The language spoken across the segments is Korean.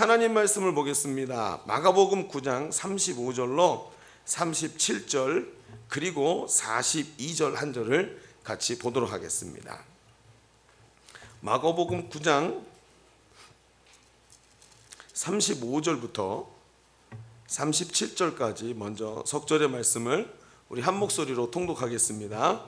하나님 말씀을 보겠습니다. 마가복음 9장 35절로 37절 그리고 42절 한 절을 같이 보도록 하겠습니다. 마가복음 9장 35절부터 37절까지 먼저 석절의 말씀을 우리 한 목소리로 통독하겠습니다.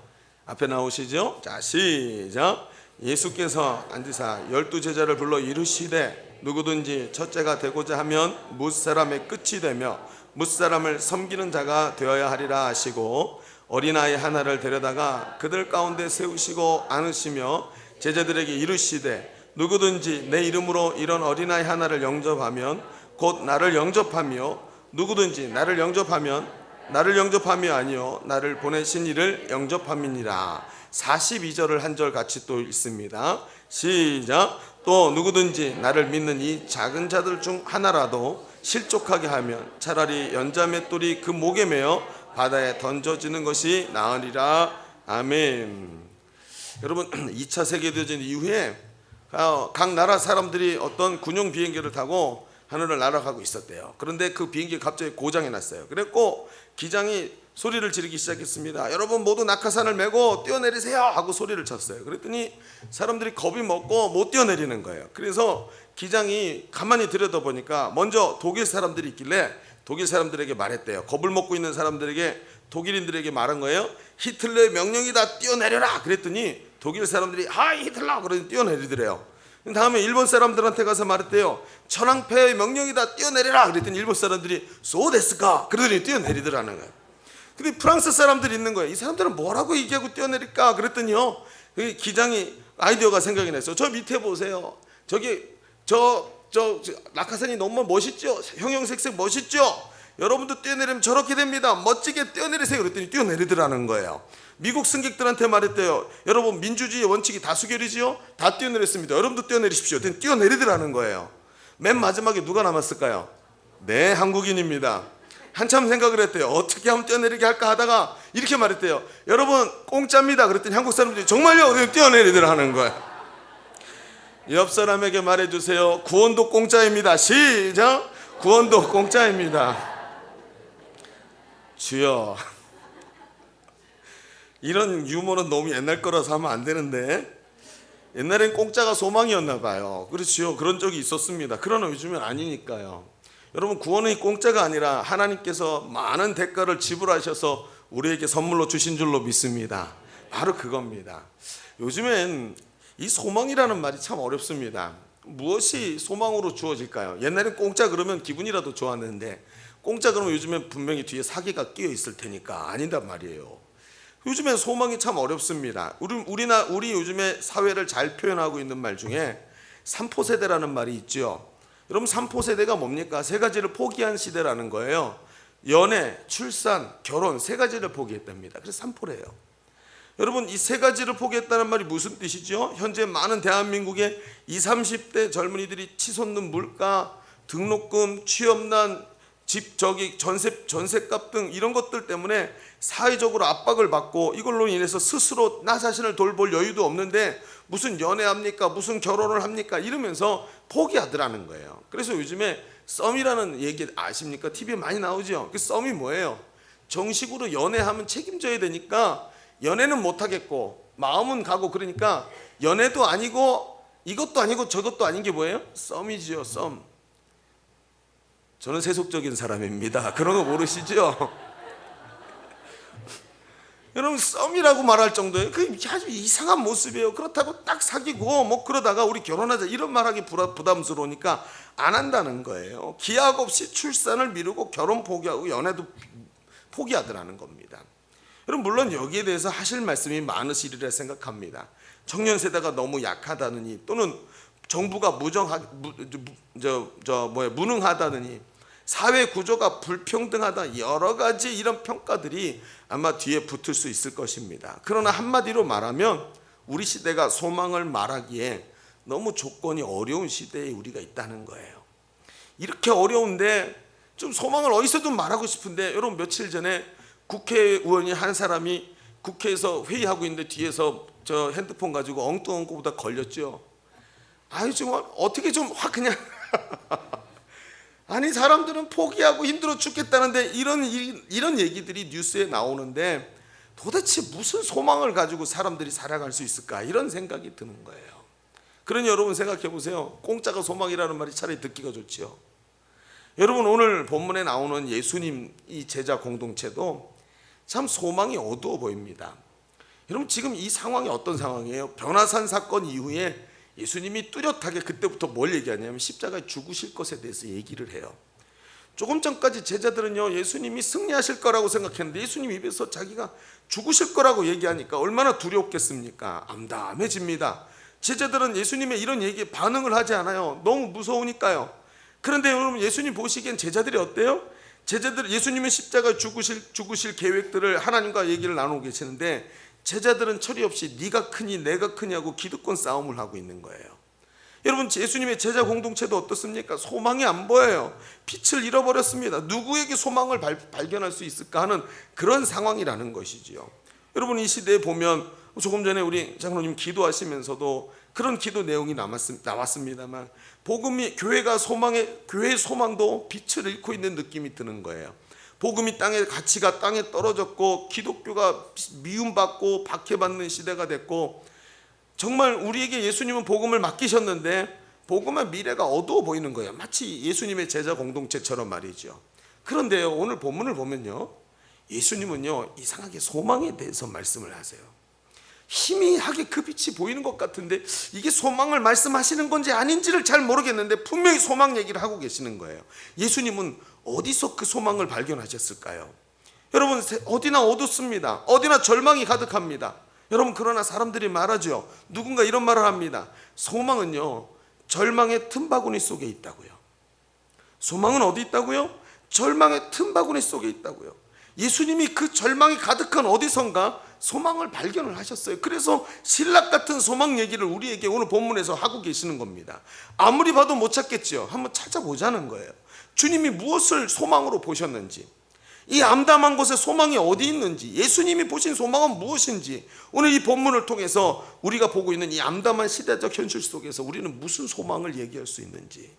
앞에 나오시죠? 자, 시작. 예수께서 앉으사 12제자를 불러 이르시되 누구든지 첫째가 되고자 하면 뭇사람의 끝이 되며 뭇사람을 섬기는 자가 되어야 하리라 하시고 어린아이 하나를 데려다가 그들 가운데 세우시고 안으시며 제자들에게 이르시되 누구든지 내 이름으로 이런 어린아이 하나를 영접하면 곧 나를 영접하며 누구든지 나를 영접함이 아니요 나를 보내신 이를 영접함이니라. 42절을 한 절 같이 또 읽습니다. 시작. 또 누구든지 나를 믿는 이 작은 자들 중 하나라도 실족하게 하면 차라리 연자맷돌이 그 목에 매어 바다에 던져지는 것이 나으리라. 아멘. 여러분, 2차 세계대전 이후에 각 나라 사람들이 어떤 군용 비행기를 타고 하늘을 날아가고 있었대요. 그런데 그 비행기가 갑자기 고장이 났어요. 그랬고 기장이 소리를 지르기 시작했습니다. 여러분 모두 낙하산을 메고 뛰어내리세요 하고 소리를 쳤어요. 그랬더니 사람들이 겁이 먹고 못 뛰어내리는 거예요. 그래서 기장이 가만히 들여다보니까 먼저 독일 사람들이 있길래 독일 사람들에게 말했대요. 겁을 먹고 있는 사람들에게 독일인들에게 말한 거예요. 히틀러의 명령이다, 뛰어내려라. 그랬더니 독일 사람들이 하이 히틀러 그러니 뛰어내리더래요. 다음에 일본 사람들한테 가서 말했대요. 천황폐하의 명령이다, 뛰어내려라. 그랬더니 일본 사람들이 소데스까 그러더니 뛰어내리더라는 거예요. 근데 프랑스 사람들이 있는 거예요. 이 사람들은 뭐라고 얘기하고 뛰어내릴까? 그랬더니요, 기장이 아이디어가 생각이 났어요. 저 밑에 보세요. 저기 저 낙하산이 너무 멋있죠? 형형색색 멋있죠? 여러분도 뛰어내리면 저렇게 됩니다. 멋지게 뛰어내리세요. 그랬더니 뛰어내리더라는 거예요. 미국 승객들한테 말했대요. 여러분 민주주의 원칙이 다수결이지요? 다 뛰어내렸습니다. 여러분도 뛰어내리십시오. 뛰어내리더라는 거예요. 맨 마지막에 누가 남았을까요? 네, 한국인입니다. 한참 생각을 했대요. 어떻게 하면 뛰어내리게 할까 하다가 이렇게 말했대요. 여러분 공짜입니다. 그랬더니 한국 사람들이 정말요? 뛰어내리더라는 거예요. 옆 사람에게 말해주세요. 구원도 공짜입니다. 시작. 구원도 공짜입니다. 주여, 이런 유머는 너무 옛날 거라서 하면 안 되는데 옛날엔 공짜가 소망이었나 봐요. 그렇지요. 그런 적이 있었습니다. 그러나 요즘엔 아니니까요. 여러분 구원이 공짜가 아니라 하나님께서 많은 대가를 지불하셔서 우리에게 선물로 주신 줄로 믿습니다. 바로 그겁니다. 요즘엔 이 소망이라는 말이 참 어렵습니다. 무엇이 소망으로 주어질까요? 옛날엔 공짜 그러면 기분이라도 좋았는데 공짜 그러면 요즘엔 분명히 뒤에 사기가 끼어 있을 테니까 아닌단 말이에요. 요즘엔 소망이 참 어렵습니다. 우리 요즘에 사회를 잘 표현하고 있는 말 중에 3포 세대라는 말이 있죠. 여러분 3포 세대가 뭡니까? 세 가지를 포기한 시대라는 거예요. 연애, 출산, 결혼 세 가지를 포기했답니다. 그래서 3포래요. 여러분 이 세 가지를 포기했다는 말이 무슨 뜻이죠? 현재 많은 대한민국의 20, 30대 젊은이들이 치솟는 물가, 등록금, 취업난, 집 전세값 등 이런 것들 때문에 사회적으로 압박을 받고 이걸로 인해서 스스로 나 자신을 돌볼 여유도 없는데 무슨 연애합니까? 무슨 결혼을 합니까? 이러면서 포기하더라는 거예요. 그래서 요즘에 썸이라는 얘기 아십니까? TV에 많이 나오죠. 그 썸이 뭐예요? 정식으로 연애하면 책임져야 되니까 연애는 못하겠고 마음은 가고 그러니까 연애도 아니고 이것도 아니고 저것도 아닌 게 뭐예요? 썸이지요. 썸. 저는 세속적인 사람입니다. 그런 거 모르시죠? 여러분 썸이라고 말할 정도예요. 그게 아주 이상한 모습이에요. 그렇다고 딱 사귀고 뭐 그러다가 우리 결혼하자 이런 말하기 부담스러우니까 안 한다는 거예요. 기약 없이 출산을 미루고 결혼 포기하고 연애도 포기하더라는 겁니다. 여러분 물론 여기에 대해서 하실 말씀이 많으시리라 생각합니다. 청년 세대가 너무 약하다느니 또는 정부가 무능하다느니 사회 구조가 불평등하다 여러 가지 이런 평가들이 아마 뒤에 붙을 수 있을 것입니다. 그러나 한마디로 말하면 우리 시대가 소망을 말하기에 너무 조건이 어려운 시대에 우리가 있다는 거예요. 이렇게 어려운데 좀 소망을 어디서든 말하고 싶은데 여러분 며칠 전에 국회의원이 한 사람이 국회에서 회의하고 있는데 뒤에서 저 핸드폰 가지고 엉뚱한 거보다 걸렸죠. 아유 정말 어떻게 좀 확 그냥 아니 사람들은 포기하고 힘들어 죽겠다는데 이런 얘기들이 뉴스에 나오는데 도대체 무슨 소망을 가지고 사람들이 살아갈 수 있을까, 이런 생각이 드는 거예요. 그러니 여러분 생각해 보세요. 공짜가 소망이라는 말이 차라리 듣기가 좋지요. 여러분 오늘 본문에 나오는 예수님 이 제자 공동체도 참 소망이 어두워 보입니다. 여러분 지금 이 상황이 어떤 상황이에요? 변화산 사건 이후에 예수님이 뚜렷하게 그때부터 뭘 얘기하냐면 십자가에 죽으실 것에 대해서 얘기를 해요. 조금 전까지 제자들은요 예수님이 승리하실 거라고 생각했는데 예수님 입에서 자기가 죽으실 거라고 얘기하니까 얼마나 두렵겠습니까? 암담해집니다. 제자들은 예수님의 이런 얘기에 반응을 하지 않아요. 너무 무서우니까요. 그런데 여러분 예수님 보시기엔 제자들이 어때요? 제자들 예수님은 십자가 죽으실 계획들을 하나님과 얘기를 나누고 계시는데 제자들은 처리 없이 네가 크니 내가 크냐고 기득권 싸움을 하고 있는 거예요. 여러분 예수님의 제자 공동체도 어떻습니까? 소망이 안 보여요. 빛을 잃어버렸습니다. 누구에게 소망을 발견할 수 있을까 하는 그런 상황이라는 것이지요. 여러분 이 시대에 보면 조금 전에 우리 장로님 기도하시면서도 그런 기도 내용이 나왔습니다만 복음이 교회의 소망도 빛을 잃고 있는 느낌이 드는 거예요. 복음이 가치가 땅에 떨어졌고 기독교가 미움받고 박해받는 시대가 됐고 정말 우리에게 예수님은 복음을 맡기셨는데 복음의 미래가 어두워 보이는 거예요. 마치 예수님의 제자 공동체처럼 말이죠. 그런데요 오늘 본문을 보면요 예수님은요 이상하게 소망에 대해서 말씀을 하세요. 희미하게 그 빛이 보이는 것 같은데 이게 소망을 말씀하시는 건지 아닌지를 잘 모르겠는데 분명히 소망 얘기를 하고 계시는 거예요. 예수님은 어디서 그 소망을 발견하셨을까요? 여러분 어디나 어둡습니다. 어디나 절망이 가득합니다. 여러분 그러나 사람들이 말하죠. 누군가 이런 말을 합니다. 소망은요 절망의 틈바구니 속에 있다고요. 소망은 어디 있다고요? 절망의 틈바구니 속에 있다고요. 예수님이 그 절망이 가득한 어디선가 소망을 발견을 하셨어요. 그래서 신락 같은 소망 얘기를 우리에게 오늘 본문에서 하고 계시는 겁니다. 아무리 봐도 못 찾겠죠. 한번 찾아보자는 거예요. 주님이 무엇을 소망으로 보셨는지, 이 암담한 곳에 소망이 어디 있는지, 예수님이 보신 소망은 무엇인지, 오늘 이 본문을 통해서 우리가 보고 있는 이 암담한 시대적 현실 속에서 우리는 무슨 소망을 얘기할 수 있는지,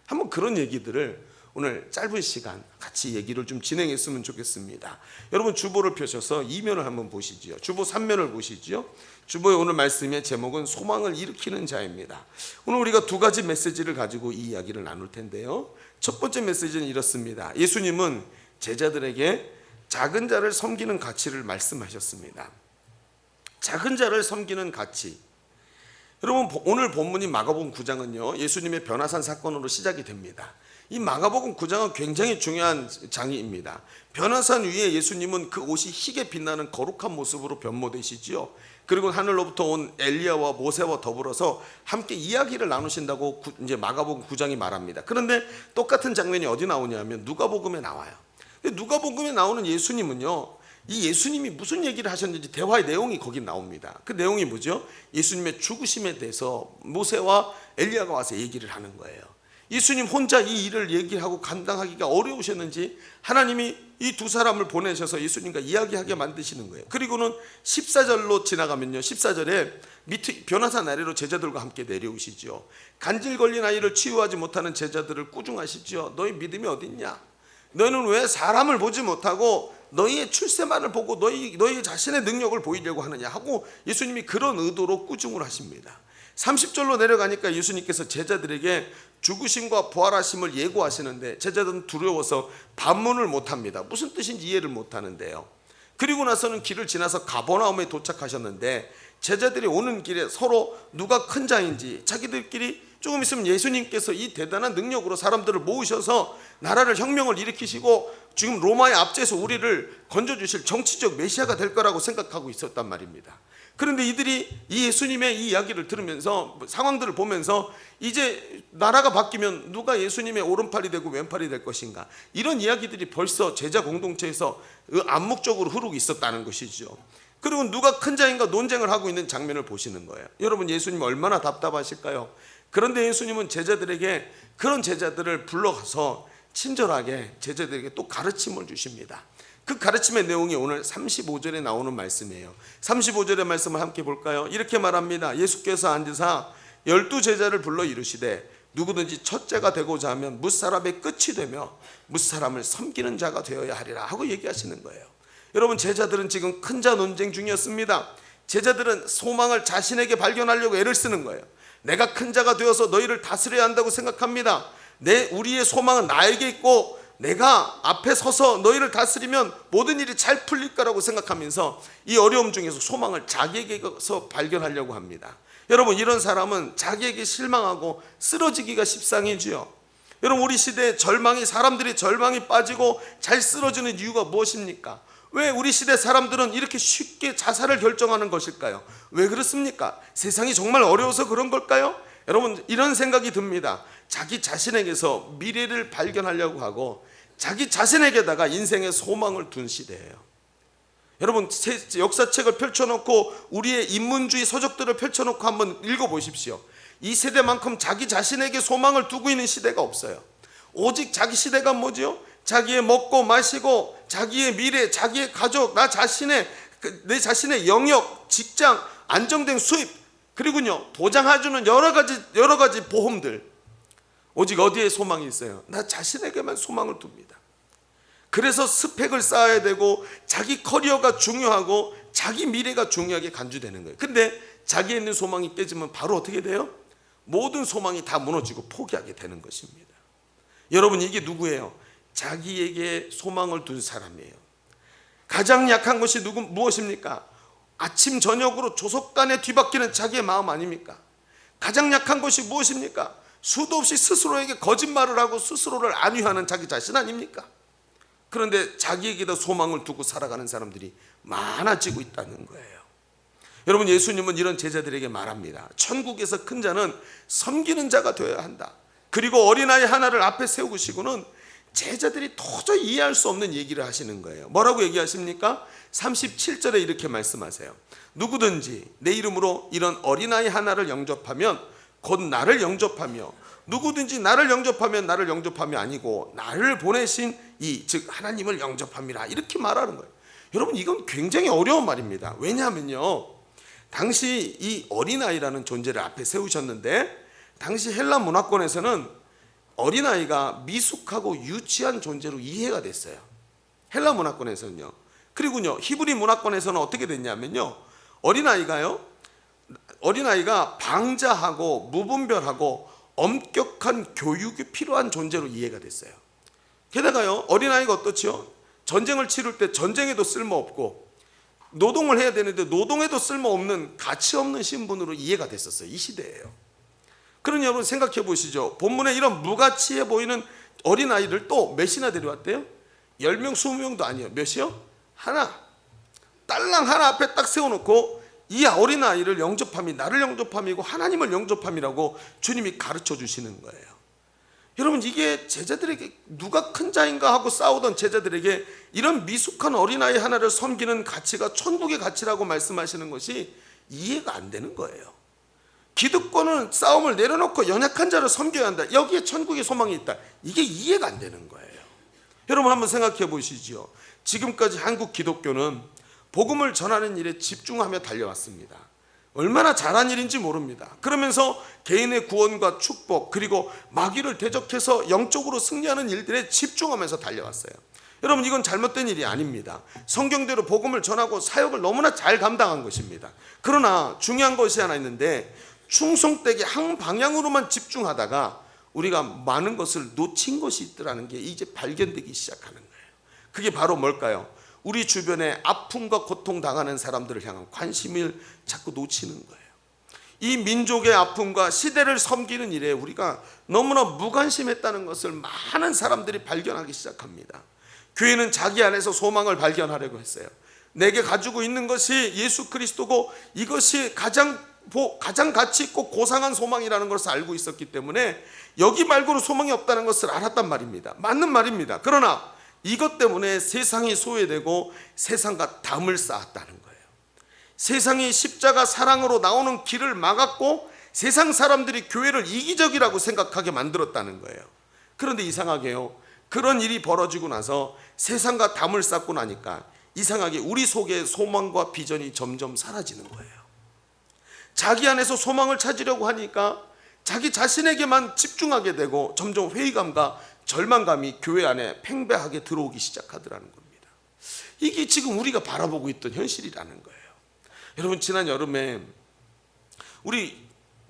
한번 그런 얘기들을 오늘 짧은 시간 같이 얘기를 좀 진행했으면 좋겠습니다. 여러분 주보를 펴셔서 2면을 한번 보시죠. 주보 3면을 보시죠. 주보의 오늘 말씀의 제목은 소망을 일으키는 자입니다. 오늘 우리가 두 가지 메시지를 가지고 이 이야기를 나눌 텐데요. 첫 번째 메시지는 이렇습니다. 예수님은 제자들에게 작은 자를 섬기는 가치를 말씀하셨습니다. 작은 자를 섬기는 가치. 여러분 오늘 본문인 마가복음 9장은요 예수님의 변화산 사건으로 시작이 됩니다. 이 마가복음 9장은 굉장히 중요한 장입니다. 변화산 위에 예수님은 그 옷이 희게 빛나는 거룩한 모습으로 변모되시지요. 그리고 하늘로부터 온 엘리야와 모세와 더불어서 함께 이야기를 나누신다고 이제 마가복음 9장이 말합니다. 그런데 똑같은 장면이 어디 나오냐면 누가복음에 나와요. 근데 누가복음에 나오는 예수님은요 이 예수님이 무슨 얘기를 하셨는지 대화의 내용이 거기 나옵니다. 그 내용이 뭐죠? 예수님의 죽으심에 대해서 모세와 엘리야가 와서 얘기를 하는 거예요. 예수님 혼자 이 일을 얘기하고 감당하기가 어려우셨는지 하나님이 이 두 사람을 보내셔서 예수님과 이야기하게 만드시는 거예요. 그리고는 14절로 지나가면요 14절에 밑에 변화산 아래로 제자들과 함께 내려오시죠. 간질 걸린 아이를 치유하지 못하는 제자들을 꾸중하시죠. 너희 믿음이 어딨냐? 너희는 왜 사람을 보지 못하고 너희의 출세만을 보고 너희 자신의 능력을 보이려고 하느냐 하고 예수님이 그런 의도로 꾸중을 하십니다. 30절로 내려가니까 예수님께서 제자들에게 죽으심과 부활하심을 예고하시는데 제자들은 두려워서 반문을 못합니다. 무슨 뜻인지 이해를 못하는데요. 그리고 나서는 길을 지나서 가버나움에 도착하셨는데 제자들이 오는 길에 서로 누가 큰 자인지 자기들끼리 조금 있으면 예수님께서 이 대단한 능력으로 사람들을 모으셔서 나라를 혁명을 일으키시고 지금 로마의 압제에서 우리를 건져주실 정치적 메시아가 될 거라고 생각하고 있었단 말입니다. 그런데 이들이 이 예수님의 이 이야기를 들으면서 상황들을 보면서 이제 나라가 바뀌면 누가 예수님의 오른팔이 되고 왼팔이 될 것인가, 이런 이야기들이 벌써 제자 공동체에서 암묵적으로 흐르고 있었다는 것이죠. 그리고 누가 큰 자인가 논쟁을 하고 있는 장면을 보시는 거예요. 여러분 예수님 얼마나 답답하실까요? 그런데 예수님은 제자들에게 그런 제자들을 불러가서 친절하게 제자들에게 또 가르침을 주십니다. 그 가르침의 내용이 오늘 35절에 나오는 말씀이에요. 35절의 말씀을 함께 볼까요? 이렇게 말합니다. 예수께서 앉으사 12 제자를 불러 이르시되 누구든지 첫째가 되고자 하면 뭇사람의 끝이 되며 뭇사람을 섬기는 자가 되어야 하리라 하고 얘기하시는 거예요. 여러분, 제자들은 지금 큰 자 논쟁 중이었습니다. 제자들은 소망을 자신에게 발견하려고 애를 쓰는 거예요. 내가 큰 자가 되어서 너희를 다스려야 한다고 생각합니다. 우리의 소망은 나에게 있고 내가 앞에 서서 너희를 다스리면 모든 일이 잘 풀릴 거라고 생각하면서 이 어려움 중에서 소망을 자기에게서 발견하려고 합니다. 여러분, 이런 사람은 자기에게 실망하고 쓰러지기가 십상이지요. 여러분, 우리 시대에 사람들이 절망이 빠지고 잘 쓰러지는 이유가 무엇입니까? 왜 우리 시대 사람들은 이렇게 쉽게 자살을 결정하는 것일까요? 왜 그렇습니까? 세상이 정말 어려워서 그런 걸까요? 여러분, 이런 생각이 듭니다. 자기 자신에게서 미래를 발견하려고 하고 자기 자신에게다가 인생의 소망을 둔 시대예요. 여러분, 역사책을 펼쳐놓고 우리의 인문주의 서적들을 펼쳐놓고 한번 읽어보십시오. 이 세대만큼 자기 자신에게 소망을 두고 있는 시대가 없어요. 오직 자기 시대가 뭐죠? 자기의 먹고 마시고 자기의 미래, 자기의 가족, 내 자신의 영역, 직장, 안정된 수입, 그리고요 보장해주는 여러 가지 보험들. 오직 어디에 소망이 있어요? 나 자신에게만 소망을 둡니다. 그래서 스펙을 쌓아야 되고 자기 커리어가 중요하고 자기 미래가 중요하게 간주되는 거예요. 근데 자기에 있는 소망이 깨지면 바로 어떻게 돼요? 모든 소망이 다 무너지고 포기하게 되는 것입니다. 여러분, 이게 누구예요? 자기에게 소망을 둔 사람이에요. 가장 약한 것이 무엇입니까? 아침 저녁으로 조속간에 뒤바뀌는 자기의 마음 아닙니까? 가장 약한 것이 무엇입니까? 수도 없이 스스로에게 거짓말을 하고 스스로를 안위하는 자기 자신 아닙니까? 그런데 자기에게도 소망을 두고 살아가는 사람들이 많아지고 있다는 거예요. 여러분, 예수님은 이런 제자들에게 말합니다. 천국에서 큰 자는 섬기는 자가 되어야 한다. 그리고 어린아이 하나를 앞에 세우시고는 제자들이 도저히 이해할 수 없는 얘기를 하시는 거예요. 뭐라고 얘기하십니까? 37절에 이렇게 말씀하세요. 누구든지 내 이름으로 이런 어린아이 하나를 영접하면 곧 나를 영접하며, 누구든지 나를 영접하면 나를 영접함이 아니고 나를 보내신 즉 하나님을 영접함이라, 이렇게 말하는 거예요. 여러분, 이건 굉장히 어려운 말입니다. 왜냐하면요, 당시 이 어린아이라는 존재를 앞에 세우셨는데 당시 헬라 문화권에서는 어린아이가 미숙하고 유치한 존재로 이해가 됐어요. 헬라 문화권에서는요. 그리고요, 히브리 문화권에서는 어떻게 됐냐면요, 어린아이가 방자하고 무분별하고 엄격한 교육이 필요한 존재로 이해가 됐어요. 게다가요, 어린아이가 어떻죠? 전쟁을 치를 때 전쟁에도 쓸모없고 노동을 해야 되는데 노동에도 쓸모없는 가치없는 신분으로 이해가 됐었어요. 이 시대예요. 그러니 여러분, 생각해 보시죠. 본문에 이런 무가치해 보이는 어린아이를 또 몇이나 데려왔대요? 10명, 20명도 아니에요. 몇이요? 하나. 딸랑 하나 앞에 딱 세워놓고 이 어린아이를 영접함이 나를 영접함이고 하나님을 영접함이라고 주님이 가르쳐 주시는 거예요. 여러분, 이게 제자들에게 누가 큰 자인가 하고 싸우던 제자들에게 이런 미숙한 어린아이 하나를 섬기는 가치가 천국의 가치라고 말씀하시는 것이 이해가 안 되는 거예요. 기득권은 싸움을 내려놓고 연약한 자를 섬겨야 한다. 여기에 천국의 소망이 있다. 이게 이해가 안 되는 거예요. 여러분, 한번 생각해 보시죠. 지금까지 한국 기독교는 복음을 전하는 일에 집중하며 달려왔습니다. 얼마나 잘한 일인지 모릅니다. 그러면서 개인의 구원과 축복, 그리고 마귀를 대적해서 영적으로 승리하는 일들에 집중하면서 달려왔어요. 여러분, 이건 잘못된 일이 아닙니다. 성경대로 복음을 전하고 사역을 너무나 잘 감당한 것입니다. 그러나 중요한 것이 하나 있는데, 충성되게 한 방향으로만 집중하다가 우리가 많은 것을 놓친 것이 있더라는 게 이제 발견되기 시작하는 거예요. 그게 바로 뭘까요? 우리 주변에 아픔과 고통 당하는 사람들을 향한 관심을 자꾸 놓치는 거예요. 이 민족의 아픔과 시대를 섬기는 일에 우리가 너무나 무관심했다는 것을 많은 사람들이 발견하기 시작합니다. 교회는 자기 안에서 소망을 발견하려고 했어요. 내게 가지고 있는 것이 예수 그리스도고 이것이 가장 가치 있고 고상한 소망이라는 것을 알고 있었기 때문에 여기 말고는 소망이 없다는 것을 알았단 말입니다. 맞는 말입니다. 그러나 이것 때문에 세상이 소외되고 세상과 담을 쌓았다는 거예요. 세상이 십자가 사랑으로 나오는 길을 막았고 세상 사람들이 교회를 이기적이라고 생각하게 만들었다는 거예요. 그런데 이상하게요, 그런 일이 벌어지고 나서 세상과 담을 쌓고 나니까 이상하게 우리 속에 소망과 비전이 점점 사라지는 거예요. 자기 안에서 소망을 찾으려고 하니까 자기 자신에게만 집중하게 되고 점점 회의감과 절망감이 교회 안에 팽배하게 들어오기 시작하더라는 겁니다. 이게 지금 우리가 바라보고 있던 현실이라는 거예요. 여러분, 지난 여름에 우리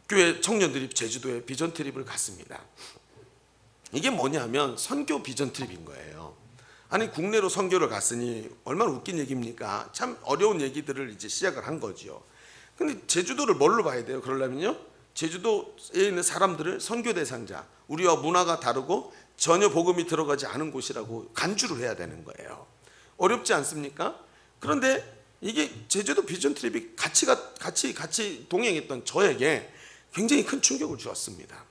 교회 청년들이 제주도에 비전 트립을 갔습니다. 이게 뭐냐면 선교 비전 트립인 거예요. 아니, 국내로 선교를 갔으니 얼마나 웃긴 얘기입니까? 참 어려운 얘기들을 이제 시작을 한 거죠. 근데 제주도를 뭘로 봐야 돼요? 그러려면요, 제주도에 있는 사람들을 선교 대상자, 우리와 문화가 다르고 전혀 복음이 들어가지 않은 곳이라고 간주를 해야 되는 거예요. 어렵지 않습니까? 그런데 이게 제주도 비전 트립이 같이 동행했던 저에게 굉장히 큰 충격을 주었습니다.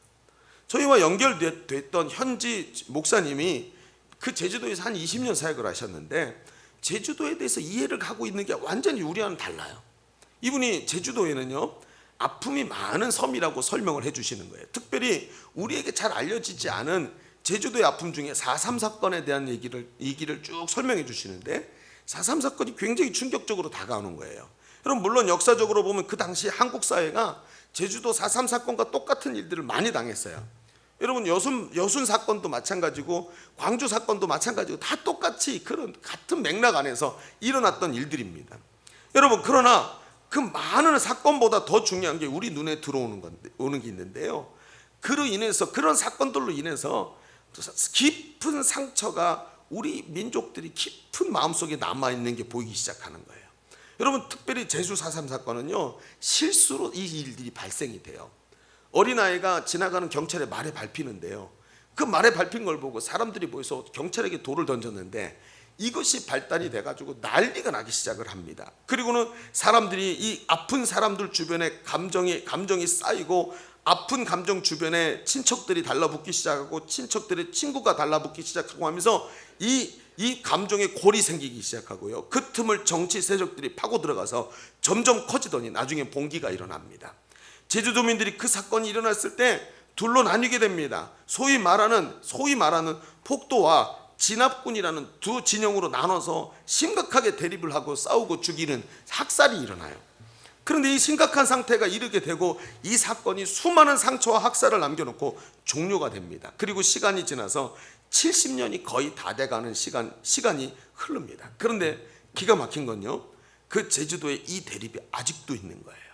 저희와 연결됐던 현지 목사님이 그 제주도에서 한 20년 사역을 하셨는데 제주도에 대해서 이해를 하고 있는 게 완전히 우리와는 달라요. 이분이 제주도에는요, 아픔이 많은 섬이라고 설명을 해주시는 거예요. 특별히 우리에게 잘 알려지지 않은 제주도의 아픔 중에 4.3 사건에 대한 얘기를 쭉 설명해 주시는데 4.3 사건이 굉장히 충격적으로 다가오는 거예요. 여러분, 물론 역사적으로 보면 그 당시 한국 사회가 제주도 4.3 사건과 똑같은 일들을 많이 당했어요. 여러분, 여순 사건도 마찬가지고 광주 사건도 마찬가지고 다 똑같이 그런 같은 맥락 안에서 일어났던 일들입니다. 여러분, 그러나 그 많은 사건보다 더 중요한 게 우리 눈에 오는 게 있는데요, 그런 사건들로 인해서 깊은 상처가 우리 민족들이 깊은 마음속에 남아있는 게 보이기 시작하는 거예요. 여러분, 특별히 제주 4.3 사건은요, 실수로 이 일들이 발생이 돼요. 어린아이가 지나가는 경찰의 말에 밟히는데요, 그 말에 밟힌 걸 보고 사람들이 모여서 경찰에게 돌을 던졌는데 이것이 발단이 돼가지고 난리가 나기 시작을 합니다. 그리고는 사람들이 이 아픈 사람들 주변에 감정이 쌓이고 아픈 감정 주변에 친척들이 달라붙기 시작하고 친척들의 친구가 달라붙기 시작하고 하면서 이 감정에 골이 생기기 시작하고요, 그 틈을 정치 세력들이 파고 들어가서 점점 커지더니 나중에 봉기가 일어납니다. 제주도민들이 그 사건이 일어났을 때 둘로 나뉘게 됩니다. 소위 말하는 폭도와 진압군이라는 두 진영으로 나눠서 심각하게 대립을 하고 싸우고 죽이는 학살이 일어나요. 그런데 이 심각한 상태가 이르게 되고 이 사건이 수많은 상처와 학살을 남겨놓고 종료가 됩니다. 그리고 시간이 지나서 70년이 거의 다 돼가는 시간이 흐릅니다. 그런데 기가 막힌 건요, 그 제주도에 이 대립이 아직도 있는 거예요.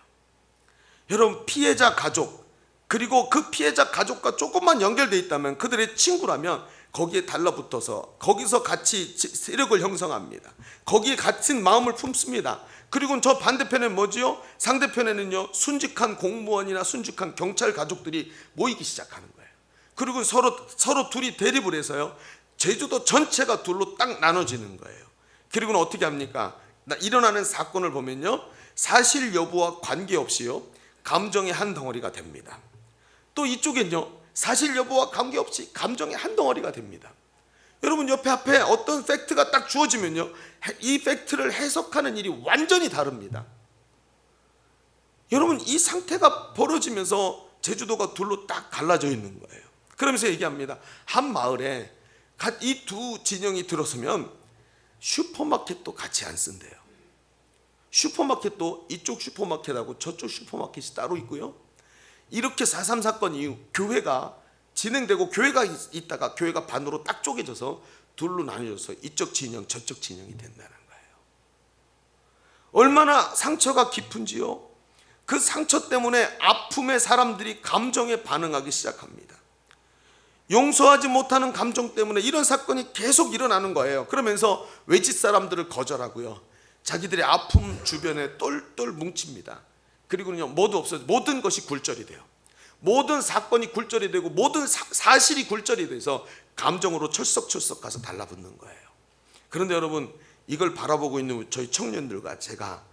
여러분, 피해자 가족, 그리고 그 피해자 가족과 조금만 연결돼 있다면, 그들의 친구라면 거기에 달라붙어서 거기서 같이 세력을 형성합니다. 거기에 같은 마음을 품습니다. 그리고 저 반대편에는 뭐지요? 상대편에는요, 순직한 공무원이나 순직한 경찰 가족들이 모이기 시작하는 거예요. 그리고 서로 둘이 대립을 해서요, 제주도 전체가 둘로 딱 나눠지는 거예요. 그리고는 어떻게 합니까? 일어나는 사건을 보면요, 사실 여부와 관계없이요, 감정의 한 덩어리가 됩니다. 또 이쪽엔요, 사실 여부와 관계없이 감정의 한 덩어리가 됩니다. 여러분, 앞에 어떤 팩트가 딱 주어지면요, 이 팩트를 해석하는 일이 완전히 다릅니다. 여러분, 이 상태가 벌어지면서 제주도가 둘로 딱 갈라져 있는 거예요. 그러면서 얘기합니다. 한 마을에 이 두 진영이 들어서면 슈퍼마켓도 같이 안 쓴대요. 슈퍼마켓도 이쪽 슈퍼마켓하고 저쪽 슈퍼마켓이 따로 있고요, 이렇게 4.3 사건 이후 교회가 진행되고 교회가 있다가 교회가 반으로 딱 쪼개져서 둘로 나뉘어져서 이쪽 진영 저쪽 진영이 된다는 거예요. 얼마나 상처가 깊은지요. 그 상처 때문에 아픔의 사람들이 감정에 반응하기 시작합니다. 용서하지 못하는 감정 때문에 이런 사건이 계속 일어나는 거예요. 그러면서 외지 사람들을 거절하고요, 자기들의 아픔 주변에 똘똘 뭉칩니다. 그리고는요, 모든 것이 굴절이 돼요. 모든 사건이 굴절이 되고 모든 사실이 굴절이 돼서 감정으로 철썩철썩 가서 달라붙는 거예요. 그런데 여러분, 이걸 바라보고 있는 저희 청년들과 제가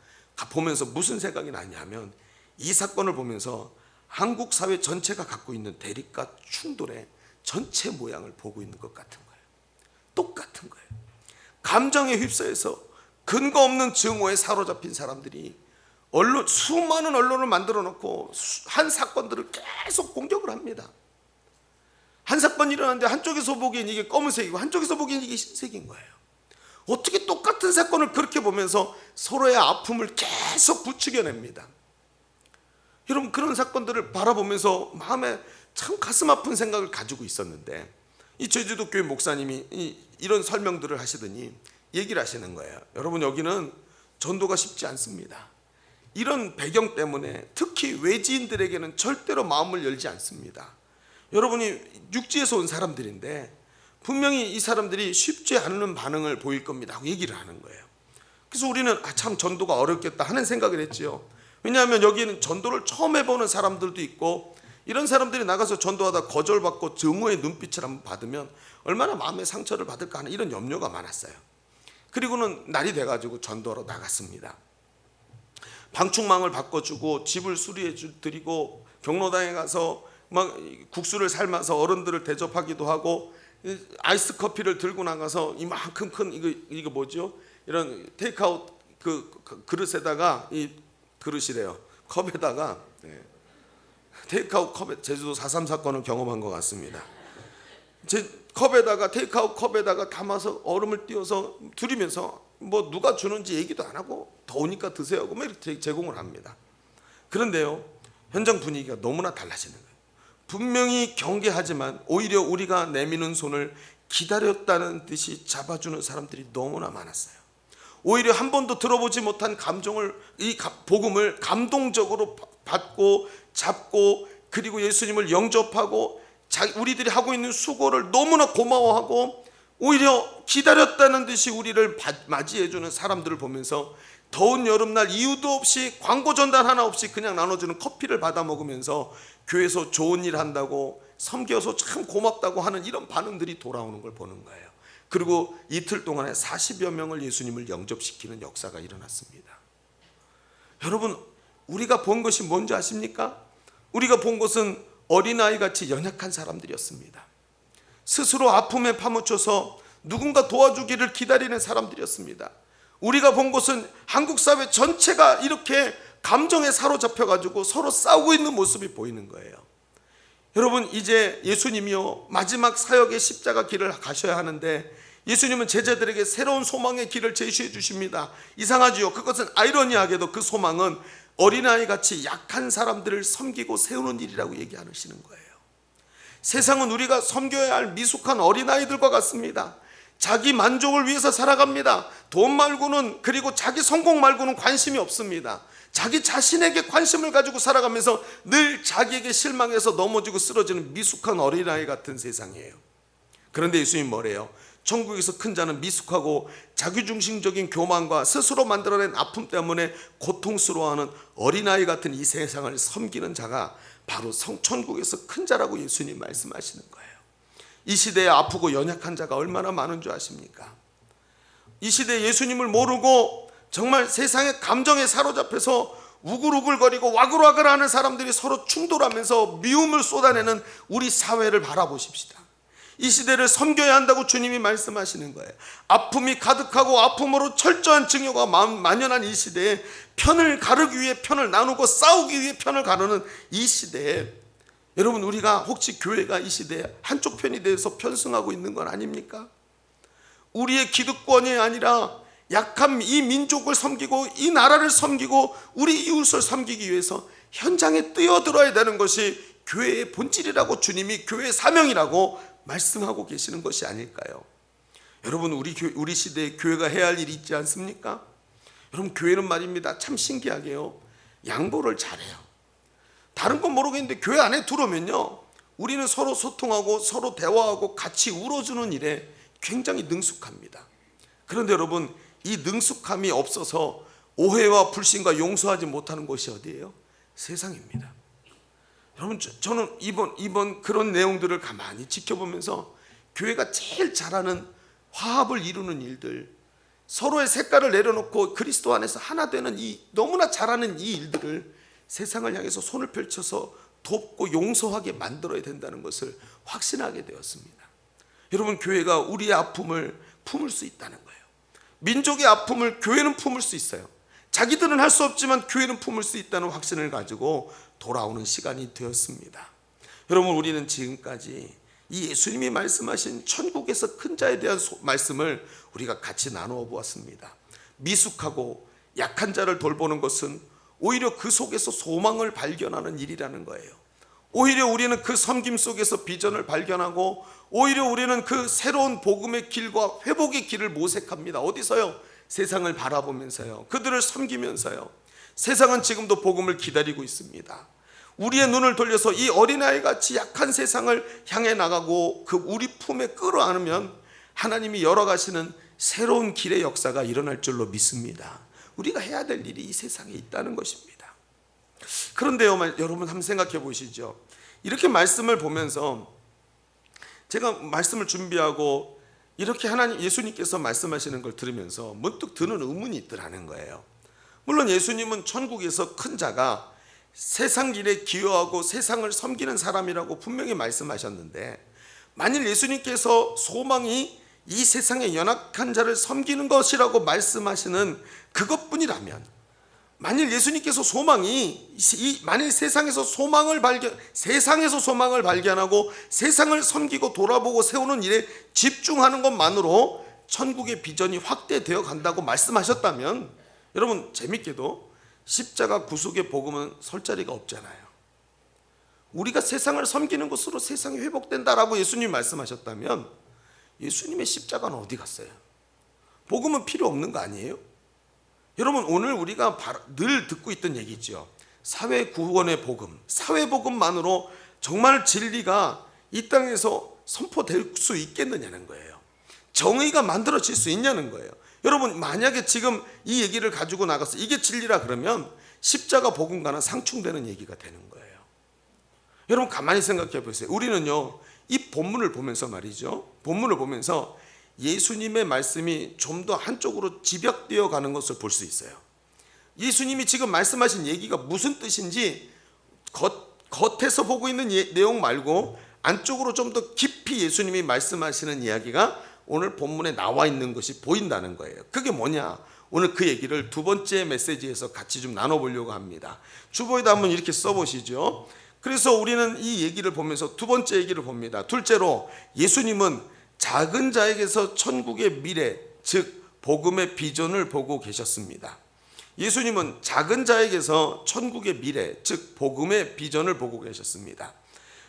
보면서 무슨 생각이 나냐면, 이 사건을 보면서 한국 사회 전체가 갖고 있는 대립과 충돌의 전체 모양을 보고 있는 것 같은 거예요. 똑같은 거예요. 감정에 휩싸여서 근거 없는 증오에 사로잡힌 사람들이 수많은 언론을 만들어 놓고 한 사건들을 계속 공격을 합니다. 한 사건이 일어났는데 한쪽에서 보기엔 이게 검은색이고 한쪽에서 보기엔 이게 흰색인 거예요. 어떻게 똑같은 사건을 그렇게 보면서 서로의 아픔을 계속 부추겨냅니다. 여러분, 그런 사건들을 바라보면서 마음에 참 가슴 아픈 생각을 가지고 있었는데, 이 제주도 교회 목사님이 이런 설명들을 하시더니 얘기를 하시는 거예요. 여러분, 여기는 전도가 쉽지 않습니다. 이런 배경 때문에 특히 외지인들에게는 절대로 마음을 열지 않습니다. 여러분이 육지에서 온 사람들인데 분명히 이 사람들이 쉽지 않은 반응을 보일 겁니다 하고 얘기를 하는 거예요. 그래서 우리는 참 전도가 어렵겠다 하는 생각을 했지요. 왜냐하면 여기는 전도를 처음 해보는 사람들도 있고, 이런 사람들이 나가서 전도하다 거절받고 증오의 눈빛을 한번 받으면 얼마나 마음의 상처를 받을까 하는 이런 염려가 많았어요. 그리고는 날이 돼가지고 전도하러 나갔습니다. 방충망을 바꿔주고 집을 수리해 드리고 경로당에 가서 막 국수를 삶아서 어른들을 대접하기도 하고, 아이스 커피를 들고 나가서 이만큼 큰 이거 뭐죠? 이런 테이크아웃 그 그릇에다가, 이 그릇이래요, 컵에다가, 테이크아웃 컵에, 제주도 4.3 사건을 경험한 것 같습니다. 제 컵에다가, 테이크아웃 컵에다가 담아서 얼음을 띄워서 드리면서 뭐 누가 주는지 얘기도 안 하고 더우니까 드세요 하고 막 이렇게 제공을 합니다. 그런데요, 현장 분위기가 너무나 달라지는 거예요. 분명히 경계하지만 오히려 우리가 내미는 손을 기다렸다는 듯이 잡아주는 사람들이 너무나 많았어요. 오히려 한 번도 들어보지 못한 감정을, 이 복음을 감동적으로 받고 잡고, 그리고 예수님을 영접하고 우리들이 하고 있는 수고를 너무나 고마워하고, 오히려 기다렸다는 듯이 우리를 맞이해주는 사람들을 보면서 더운 여름날 이유도 없이, 광고 전단 하나 없이 그냥 나눠주는 커피를 받아 먹으면서 교회에서 좋은 일 한다고, 섬겨서 참 고맙다고 하는 이런 반응들이 돌아오는 걸 보는 거예요. 그리고 이틀 동안에 40여 명을 예수님을 영접시키는 역사가 일어났습니다. 여러분, 우리가 본 것이 뭔지 아십니까? 우리가 본 것은 어린아이같이 연약한 사람들이었습니다. 스스로 아픔에 파묻혀서 누군가 도와주기를 기다리는 사람들이었습니다. 우리가 본 것은 한국 사회 전체가 이렇게 감정에 사로잡혀가지고 서로 싸우고 있는 모습이 보이는 거예요. 여러분, 이제 예수님이요, 마지막 사역의 십자가 길을 가셔야 하는데 예수님은 제자들에게 새로운 소망의 길을 제시해 주십니다. 이상하지요? 그것은 아이러니하게도 그 소망은 어린아이같이 약한 사람들을 섬기고 세우는 일이라고 얘기하시는 거예요. 세상은 우리가 섬겨야 할 미숙한 어린아이들과 같습니다. 자기 만족을 위해서 살아갑니다. 돈 말고는, 그리고 자기 성공 말고는 관심이 없습니다. 자기 자신에게 관심을 가지고 살아가면서 늘 자기에게 실망해서 넘어지고 쓰러지는 미숙한 어린아이 같은 세상이에요. 그런데 예수님 뭐래요? 천국에서 큰 자는 미숙하고 자기중심적인 교만과 스스로 만들어낸 아픔 때문에 고통스러워하는 어린아이 같은 이 세상을 섬기는 자가 바로 천국에서 큰 자라고 예수님 말씀하시는 거예요. 이 시대에 아프고 연약한 자가 얼마나 많은 줄 아십니까? 이 시대에 예수님을 모르고 정말 세상의 감정에 사로잡혀서 우글우글거리고 와글와글하는 사람들이 서로 충돌하면서 미움을 쏟아내는 우리 사회를 바라보십시다. 이 시대를 섬겨야 한다고 주님이 말씀하시는 거예요. 아픔이 가득하고 아픔으로 철저한 증오가 만연한 이 시대에 편을 가르기 위해 편을 나누고 싸우기 위해 편을 가르는 이 시대에, 여러분, 우리가 혹시 교회가 이 시대에 한쪽 편이 돼서 편승하고 있는 건 아닙니까? 우리의 기득권이 아니라 약한 이 민족을 섬기고 이 나라를 섬기고 우리 이웃을 섬기기 위해서 현장에 뛰어들어야 되는 것이 교회의 본질이라고 주님이 교회의 사명이라고 말씀하고 계시는 것이 아닐까요? 여러분, 우리 시대에 교회가 해야 할 일이 있지 않습니까? 여러분, 교회는 말입니다, 참 신기하게요, 양보를 잘해요. 다른 건 모르겠는데 교회 안에 들어오면요, 우리는 서로 소통하고 서로 대화하고 같이 울어주는 일에 굉장히 능숙합니다. 그런데 여러분, 이 능숙함이 없어서 오해와 불신과 용서하지 못하는 곳이 어디예요? 세상입니다. 여러분, 저는 이번 그런 내용들을 가만히 지켜보면서 교회가 제일 잘하는 화합을 이루는 일들, 서로의 색깔을 내려놓고 그리스도 안에서 하나 되는 이 너무나 잘하는 이 일들을 세상을 향해서 손을 펼쳐서 돕고 용서하게 만들어야 된다는 것을 확신하게 되었습니다. 여러분, 교회가 우리의 아픔을 품을 수 있다는 거예요. 민족의 아픔을 교회는 품을 수 있어요. 자기들은 할 수 없지만 교회는 품을 수 있다는 확신을 가지고 돌아오는 시간이 되었습니다. 여러분, 우리는 지금까지 이 예수님이 말씀하신 천국에서 큰 자에 대한 말씀을 우리가 같이 나누어 보았습니다. 미숙하고 약한 자를 돌보는 것은 오히려 그 속에서 소망을 발견하는 일이라는 거예요. 오히려 우리는 그 섬김 속에서 비전을 발견하고, 오히려 우리는 그 새로운 복음의 길과 회복의 길을 모색합니다. 어디서요? 세상을 바라보면서요. 그들을 섬기면서요. 세상은 지금도 복음을 기다리고 있습니다. 우리의 눈을 돌려서 이 어린아이 같이 약한 세상을 향해 나가고 그 우리 품에 끌어안으면 하나님이 열어가시는 새로운 길의 역사가 일어날 줄로 믿습니다. 우리가 해야 될 일이 이 세상에 있다는 것입니다. 그런데요, 여러분 한번 생각해 보시죠. 이렇게 말씀을 보면서 제가 말씀을 준비하고 이렇게 하나님 예수님께서 말씀하시는 걸 들으면서 문득 드는 의문이 있더라는 거예요. 물론 예수님은 천국에서 큰 자가 세상 일에 기여하고 세상을 섬기는 사람이라고 분명히 말씀하셨는데, 만일 예수님께서 소망이 이 세상의 연약한 자를 섬기는 것이라고 말씀하시는 그것뿐이라면, 만일 예수님께서 소망이 만일 세상에서 소망을 발견하고 세상을 섬기고 돌아보고 세우는 일에 집중하는 것만으로 천국의 비전이 확대되어 간다고 말씀하셨다면, 여러분 재밌게도 십자가 구속의 복음은 설 자리가 없잖아요. 우리가 세상을 섬기는 것으로 세상이 회복된다라고 예수님이 말씀하셨다면 예수님의 십자가는 어디 갔어요? 복음은 필요 없는 거 아니에요? 여러분, 오늘 우리가 늘 듣고 있던 얘기죠. 사회 구원의 복음, 사회 복음만으로 정말 진리가 이 땅에서 선포될 수 있겠느냐는 거예요. 정의가 만들어질 수 있냐는 거예요. 여러분, 만약에 지금 이 얘기를 가지고 나가서 이게 진리라 그러면 십자가 복음과는 상충되는 얘기가 되는 거예요. 여러분 가만히 생각해 보세요. 우리는요, 이 본문을 보면서 말이죠, 본문을 보면서 예수님의 말씀이 좀 더 한쪽으로 집약되어 가는 것을 볼 수 있어요. 예수님이 지금 말씀하신 얘기가 무슨 뜻인지 겉에서 보고 있는 내용 말고 안쪽으로 좀 더 깊이 예수님이 말씀하시는 이야기가 오늘 본문에 나와 있는 것이 보인다는 거예요. 그게 뭐냐? 오늘 그 얘기를 두 번째 메시지에서 같이 좀 나눠보려고 합니다. 주보에다 한번 이렇게 써보시죠. 그래서 우리는 이 얘기를 보면서 두 번째 얘기를 봅니다. 둘째로, 예수님은 작은 자에게서 천국의 미래, 즉 복음의 비전을 보고 계셨습니다. 예수님은 작은 자에게서 천국의 미래, 즉 복음의 비전을 보고 계셨습니다.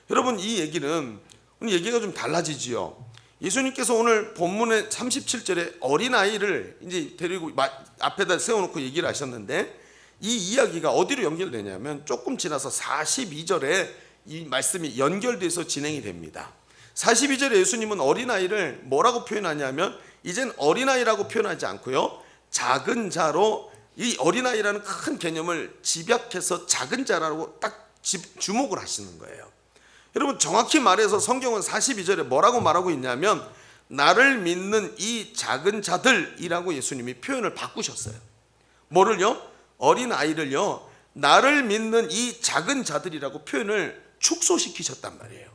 여러분, 이 얘기는 오늘 얘기가 좀 달라지지요. 예수님께서 오늘 본문의 37절에 어린아이를 이제 데리고 앞에다 세워놓고 얘기를 하셨는데, 이 이야기가 어디로 연결되냐면 조금 지나서 42절에 이 말씀이 연결돼서 진행이 됩니다. 42절에 예수님은 어린아이를 뭐라고 표현하냐면, 이젠 어린아이라고 표현하지 않고요, 작은 자로, 이 어린아이라는 큰 개념을 집약해서 작은 자라고 딱 주목을 하시는 거예요. 여러분, 정확히 말해서 성경은 42절에 뭐라고 말하고 있냐면, 나를 믿는 이 작은 자들이라고 예수님이 표현을 바꾸셨어요. 뭐를요? 어린아이를요, 나를 믿는 이 작은 자들이라고 표현을 축소시키셨단 말이에요.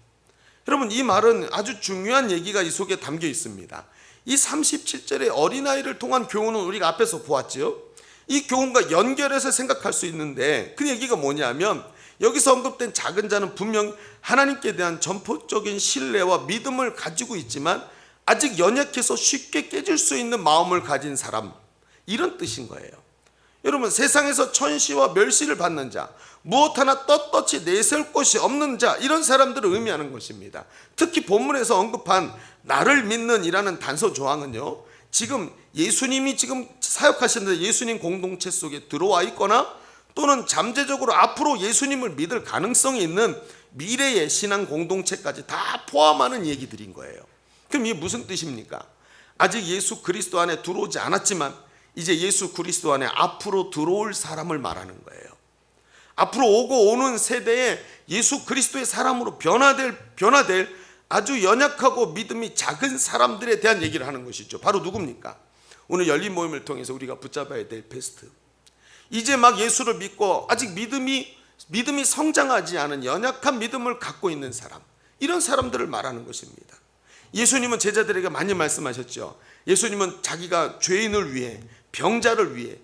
여러분, 이 말은 아주 중요한 얘기가 이 속에 담겨 있습니다. 이 37절의 어린아이를 통한 교훈은 우리가 앞에서 보았죠. 이 교훈과 연결해서 생각할 수 있는데, 그 얘기가 뭐냐면, 여기서 언급된 작은 자는 분명 하나님께 대한 전폭적인 신뢰와 믿음을 가지고 있지만 아직 연약해서 쉽게 깨질 수 있는 마음을 가진 사람, 이런 뜻인 거예요. 여러분, 세상에서 천시와 멸시를 받는 자, 무엇 하나 떳떳이 내세울 것이 없는 자, 이런 사람들을 의미하는 것입니다. 특히 본문에서 언급한 나를 믿는 이라는 단서 조항은요, 지금 예수님이 지금 사역하시는데 예수님 공동체 속에 들어와 있거나 또는 잠재적으로 앞으로 예수님을 믿을 가능성이 있는 미래의 신앙 공동체까지 다 포함하는 얘기들인 거예요. 그럼 이게 무슨 뜻입니까? 아직 예수 그리스도 안에 들어오지 않았지만 이제 예수 그리스도 안에 앞으로 들어올 사람을 말하는 거예요. 앞으로 오고 오는 세대에 예수 그리스도의 사람으로 변화될 아주 연약하고 믿음이 작은 사람들에 대한 얘기를 하는 것이죠. 바로 누굽니까? 오늘 열린 모임을 통해서 우리가 붙잡아야 될 베스트, 이제 막 예수를 믿고 아직 믿음이 성장하지 않은 연약한 믿음을 갖고 있는 사람, 이런 사람들을 말하는 것입니다. 예수님은 제자들에게 많이 말씀하셨죠. 예수님은 자기가 죄인을 위해, 병자를 위해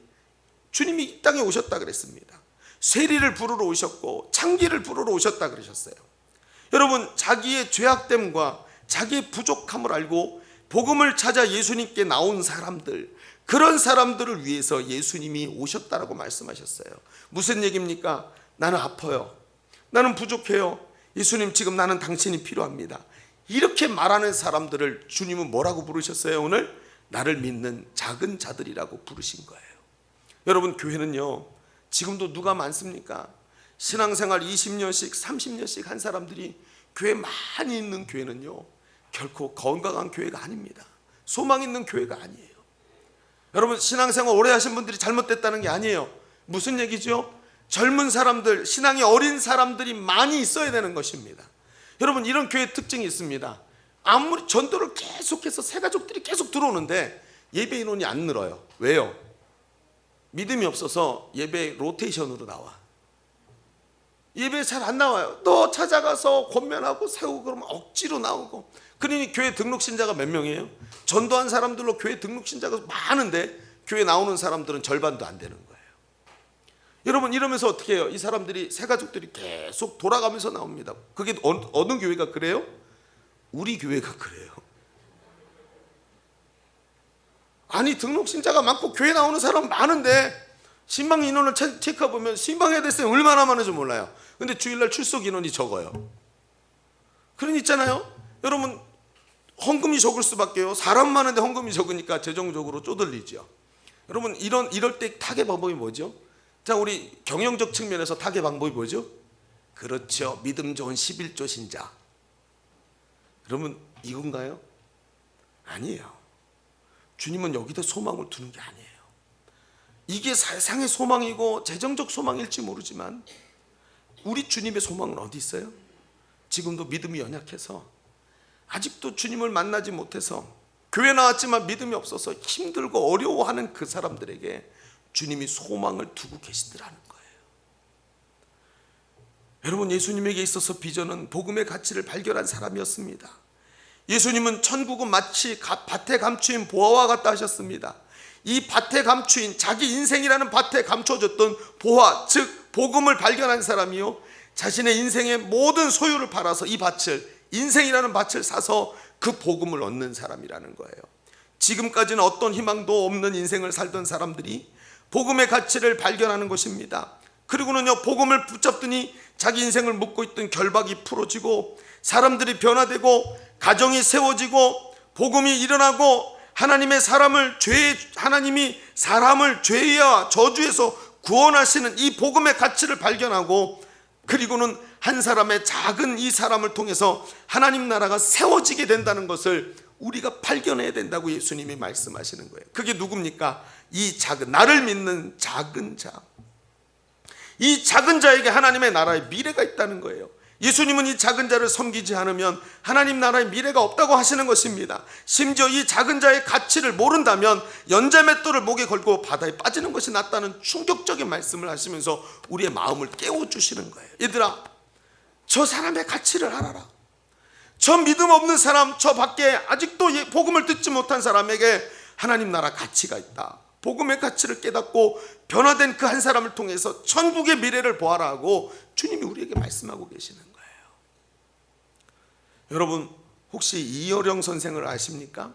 주님이 이 땅에 오셨다 그랬습니다. 세리를 부르러 오셨고 창기를 부르러 오셨다 그러셨어요. 여러분, 자기의 죄악됨과 자기의 부족함을 알고 복음을 찾아 예수님께 나온 사람들, 그런 사람들을 위해서 예수님이 오셨다라고 말씀하셨어요. 무슨 얘기입니까? 나는 아파요. 나는 부족해요. 예수님, 지금 나는 당신이 필요합니다. 이렇게 말하는 사람들을 주님은 뭐라고 부르셨어요? 오늘 나를 믿는 작은 자들이라고 부르신 거예요. 여러분, 교회는요, 지금도 누가 많습니까? 신앙생활 20년씩 30년씩 한 사람들이 교회 많이 있는 교회는요, 결코 건강한 교회가 아닙니다. 소망 있는 교회가 아니에요. 여러분, 신앙생활 오래 하신 분들이 잘못됐다는 게 아니에요. 무슨 얘기죠? 젊은 사람들, 신앙이 어린 사람들이 많이 있어야 되는 것입니다. 여러분, 이런 교회 특징이 있습니다. 아무리 전도를 계속해서 새가족들이 계속 들어오는데 예배 인원이 안 늘어요. 왜요? 믿음이 없어서 예배 로테이션으로 나와. 예배 잘 안 나와요. 또 찾아가서 권면하고 세우고 그러면 억지로 나오고. 그러니 교회 등록 신자가 몇 명이에요? 전도한 사람들로 교회 등록 신자가 많은데 교회 나오는 사람들은 절반도 안 되는 거예요. 여러분, 이러면서 어떻게 해요? 이 사람들이, 새가족들이 계속 돌아가면서 나옵니다. 그게 어느 교회가 그래요? 우리 교회가 그래요. 아니, 등록 신자가 많고 교회 나오는 사람 많은데 신방 인원을 체크해보면 신방에 대해서 얼마나 많은지 몰라요. 근데 주일날 출석 인원이 적어요. 그런 있잖아요. 여러분, 헌금이 적을 수밖에요. 사람 많은데 헌금이 적으니까 재정적으로 쪼들리죠. 여러분, 이럴 때 타개 방법이 뭐죠? 자, 우리 경영적 측면에서 타개 방법이 뭐죠? 그렇죠. 믿음 좋은 11조 신자. 그러면 이건가요? 아니에요. 주님은 여기다 소망을 두는 게 아니에요. 이게 세상의 소망이고 재정적 소망일지 모르지만 우리 주님의 소망은 어디 있어요? 지금도 믿음이 연약해서, 아직도 주님을 만나지 못해서, 교회 나왔지만 믿음이 없어서 힘들고 어려워하는 그 사람들에게 주님이 소망을 두고 계시더라는 거예요. 여러분, 예수님에게 있어서 비전은 복음의 가치를 발견한 사람이었습니다. 예수님은 천국은 마치 밭에 감추인 보화와 같다 하셨습니다. 이 밭에 감추인, 자기 인생이라는 밭에 감춰졌던 보화, 즉 복음을 발견한 사람이요, 자신의 인생의 모든 소유를 팔아서 이 밭을, 인생이라는 밭을 사서 그 복음을 얻는 사람이라는 거예요. 지금까지는 어떤 희망도 없는 인생을 살던 사람들이 복음의 가치를 발견하는 것입니다. 그리고는요, 복음을 붙잡더니 자기 인생을 묶고 있던 결박이 풀어지고, 사람들이 변화되고, 가정이 세워지고, 복음이 일어나고, 하나님이 사람을 죄와 저주에서 구원하시는 이 복음의 가치를 발견하고, 그리고는 한 사람의 작은 이 사람을 통해서 하나님 나라가 세워지게 된다는 것을 우리가 발견해야 된다고 예수님이 말씀하시는 거예요. 그게 누굽니까? 이 작은, 나를 믿는 작은 자. 이 작은 자에게 하나님의 나라의 미래가 있다는 거예요. 예수님은 이 작은 자를 섬기지 않으면 하나님 나라의 미래가 없다고 하시는 것입니다. 심지어 이 작은 자의 가치를 모른다면 연자맷돌을 목에 걸고 바다에 빠지는 것이 낫다는 충격적인 말씀을 하시면서 우리의 마음을 깨워주시는 거예요. 얘들아, 저 사람의 가치를 알아라. 저 믿음 없는 사람, 저 밖에 아직도 복음을 듣지 못한 사람에게 하나님 나라 가치가 있다. 복음의 가치를 깨닫고 변화된 그 한 사람을 통해서 천국의 미래를 보아라 하고 주님이 우리에게 말씀하고 계시는 거예요. 여러분, 혹시 이효령 선생을 아십니까?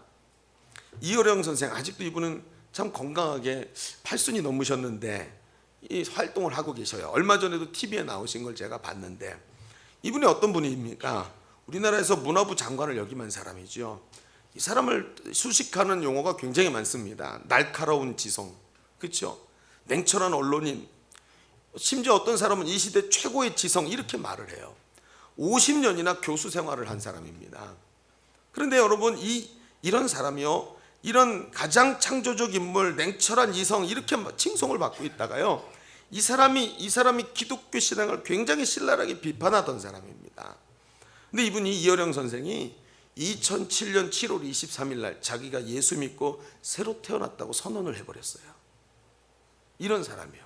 이효령 선생, 아직도 이분은 참 건강하게 80이 넘으셨는데 이 활동을 하고 계셔요. 얼마 전에도 TV에 나오신 걸 제가 봤는데, 이분이 어떤 분입니까? 우리나라에서 문화부 장관을 역임한 사람이죠. 이 사람을 수식하는 용어가 굉장히 많습니다. 날카로운 지성, 그렇죠? 냉철한 언론인, 심지어 어떤 사람은 이 시대 최고의 지성, 이렇게 말을 해요. 50년이나 교수 생활을 한 사람입니다. 그런데 여러분, 이런 사람이요, 이런 가장 창조적 인물, 냉철한 이성, 이렇게 칭송을 받고 있다가요, 이 사람이 기독교 신앙을 굉장히 신랄하게 비판하던 사람입니다. 근데 이분이 이효령 선생이 2007년 7월 23일 날 자기가 예수 믿고 새로 태어났다고 선언을 해버렸어요. 이런 사람이요.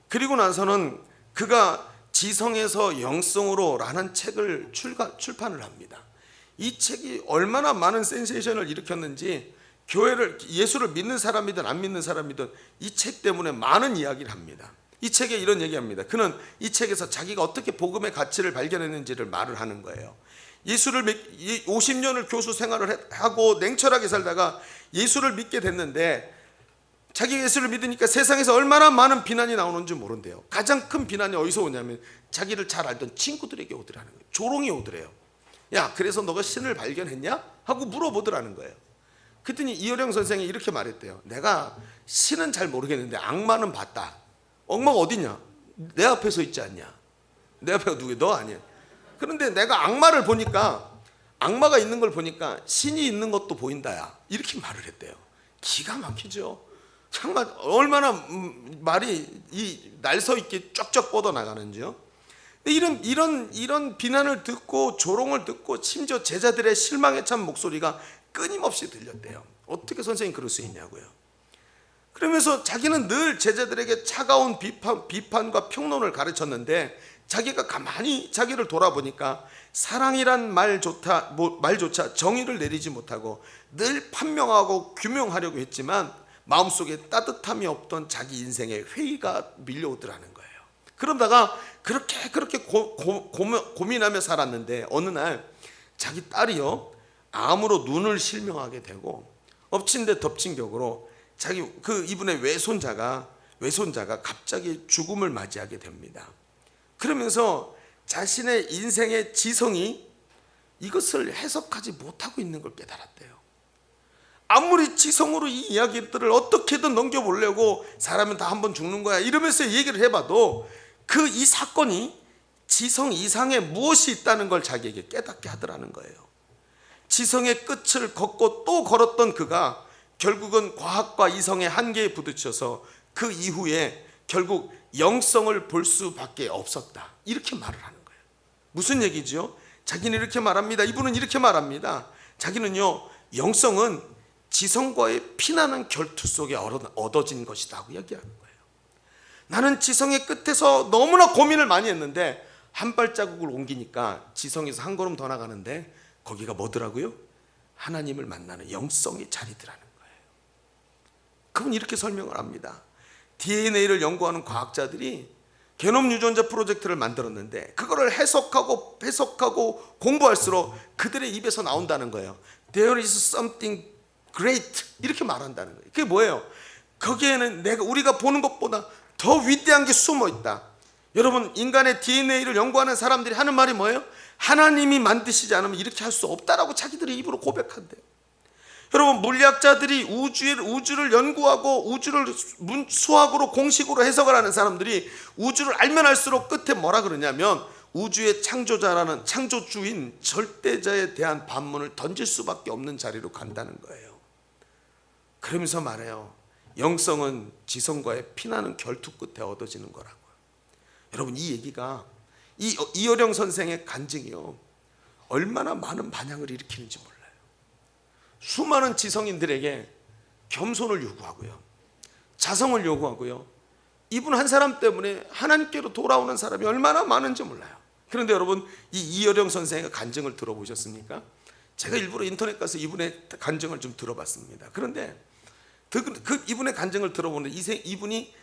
그리고 나서는 그가 지성에서 영성으로 라는 책을 출판을 합니다. 이 책이 얼마나 많은 센세이션을 일으켰는지, 예수를 믿는 사람이든 안 믿는 사람이든 이 책 때문에 많은 이야기를 합니다. 이 책에 이런 얘기합니다. 그는 이 책에서 자기가 어떻게 복음의 가치를 발견했는지를 말을 하는 거예요. 예수를 50년을 교수 생활을 하고 냉철하게 살다가 예수를 믿게 됐는데 자기 예수를 믿으니까 세상에서 얼마나 많은 비난이 나오는지 모른대요. 가장 큰 비난이 어디서 오냐면 자기를 잘 알던 친구들에게 오더라는 거예요. 조롱이 오더래요. 야, 그래서 너가 신을 발견했냐? 하고 물어보더라는 거예요. 그랬더니 이효령 선생이 이렇게 말했대요. 내가 신은 잘 모르겠는데 악마는 봤다. 악마가 어디냐? 내 앞에 서 있지 않냐? 내 앞에가 누구야? 너 아니야. 그런데 내가 악마를 보니까, 악마가 있는 걸 보니까 신이 있는 것도 보인다야. 이렇게 말을 했대요. 기가 막히죠. 정말 얼마나 말이 이 날서 있게 쫙쫙 뻗어 나가는지요. 이런 비난을 듣고 조롱을 듣고 심지어 제자들의 실망에 찬 목소리가 끊임없이 들렸대요. 어떻게 선생님 그럴 수 있냐고요. 그러면서 자기는 늘 제자들에게 차가운 비판과 평론을 가르쳤는데 자기가 가만히 자기를 돌아보니까 사랑이란 말조차 정의를 내리지 못하고 늘 판명하고 규명하려고 했지만 마음속에 따뜻함이 없던 자기 인생에 회의가 밀려오더라는 거예요. 그러다가 그렇게 고민하며 살았는데 어느 날 자기 딸이요 암으로 눈을 실명하게 되고 엎친 데 덮친 격으로 자기 이분의 외손자가 갑자기 죽음을 맞이하게 됩니다. 그러면서 자신의 인생의 지성이 이것을 해석하지 못하고 있는 걸 깨달았대요. 아무리 지성으로 이 이야기들을 어떻게든 넘겨보려고 사람은 다 한 번 죽는 거야 이러면서 얘기를 해봐도 이 사건이 지성 이상에 무엇이 있다는 걸 자기에게 깨닫게 하더라는 거예요. 지성의 끝을 걷고 또 걸었던 그가 결국은 과학과 이성의 한계에 부딪혀서 그 이후에 결국 영성을 볼 수밖에 없었다. 이렇게 말을 하는 거예요. 무슨 얘기죠? 자기는 이렇게 말합니다. 이분은 이렇게 말합니다. 자기는요 영성은 지성과의 피나는 결투 속에 얻어진 것이다 하고 이야기하는 거예요. 나는 지성의 끝에서 너무나 고민을 많이 했는데 한 발자국을 옮기니까 지성에서 한 걸음 더 나가는데 거기가 뭐더라고요? 하나님을 만나는 영성의 자리더라는 거예요. 그분 이렇게 설명을 합니다. DNA를 연구하는 과학자들이 게놈 유전자 프로젝트를 만들었는데 그거를 해석하고 공부할수록 그들의 입에서 나온다는 거예요. There is something great 이렇게 말한다는 거예요. 그게 뭐예요? 거기에는 우리가 보는 것보다 더 위대한 게 숨어 있다. 여러분 인간의 DNA를 연구하는 사람들이 하는 말이 뭐예요? 하나님이 만드시지 않으면 이렇게 할 수 없다라고 자기들의 입으로 고백한대요. 여러분 물리학자들이 우주를 연구하고 우주를 수학으로 공식으로 해석을 하는 사람들이 우주를 알면 알수록 끝에 뭐라 그러냐면 우주의 창조자라는 창조주인 절대자에 대한 반문을 던질 수밖에 없는 자리로 간다는 거예요. 그러면서 말해요. 영성은 지성과의 피나는 결투 끝에 얻어지는 거라고요. 여러분 이 얘기가 이효령 선생의 간증이요 얼마나 많은 반향을 일으키는지 몰라요. 수많은 지성인들에게 겸손을 요구하고요 자성을 요구하고요 이분 한 사람 때문에 하나님께로 돌아오는 사람이 얼마나 많은지 몰라요. 그런데 여러분 이 이효령 선생의 간증을 들어보셨습니까? 제가 일부러 인터넷 가서 이분의 간증을 좀 들어봤습니다. 그런데 이분의 간증을 들어보는데 이분이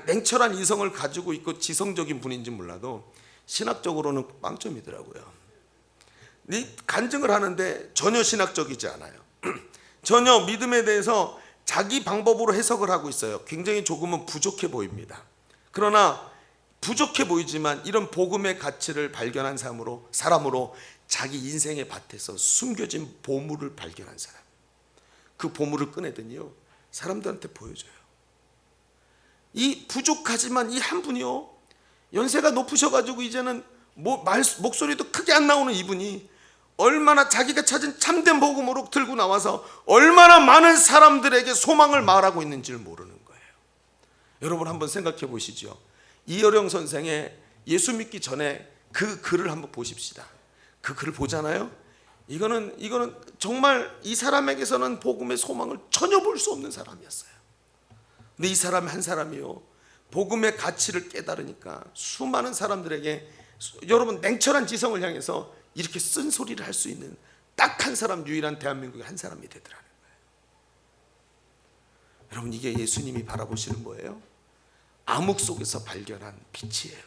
냉철한 이성을 가지고 있고 지성적인 분인지 몰라도 신학적으로는 빵점이더라고요. 이 간증을 하는데 전혀 신학적이지 않아요. 전혀 믿음에 대해서 자기 방법으로 해석을 하고 있어요. 굉장히 조금은 부족해 보입니다. 그러나 부족해 보이지만 이런 복음의 가치를 발견한 사람으로 자기 인생의 밭에서 숨겨진 보물을 발견한 사람, 그 보물을 꺼내더니요 사람들한테 보여줘요. 이 부족하지만 이 한 분이요 연세가 높으셔가지고 이제는 목소리도 크게 안 나오는 이분이 얼마나 자기가 찾은 참된 복음으로 들고 나와서 얼마나 많은 사람들에게 소망을 말하고 있는지를 모르는 거예요. 여러분 한번 생각해 보시죠. 이효령 선생의 예수 믿기 전에 그 글을 한번 보십시다. 그 글을 보잖아요. 이거는 정말 이 사람에게서는 복음의 소망을 전혀 볼 수 없는 사람이었어요. 근데 이 사람 한 사람이요 복음의 가치를 깨달으니까 수많은 사람들에게 여러분 냉철한 지성을 향해서 이렇게 쓴소리를 할 수 있는 딱 한 사람, 유일한 대한민국의 한 사람이 되더라는 거예요. 여러분 이게 예수님이 바라보시는 거예요. 암흑 속에서 발견한 빛이에요.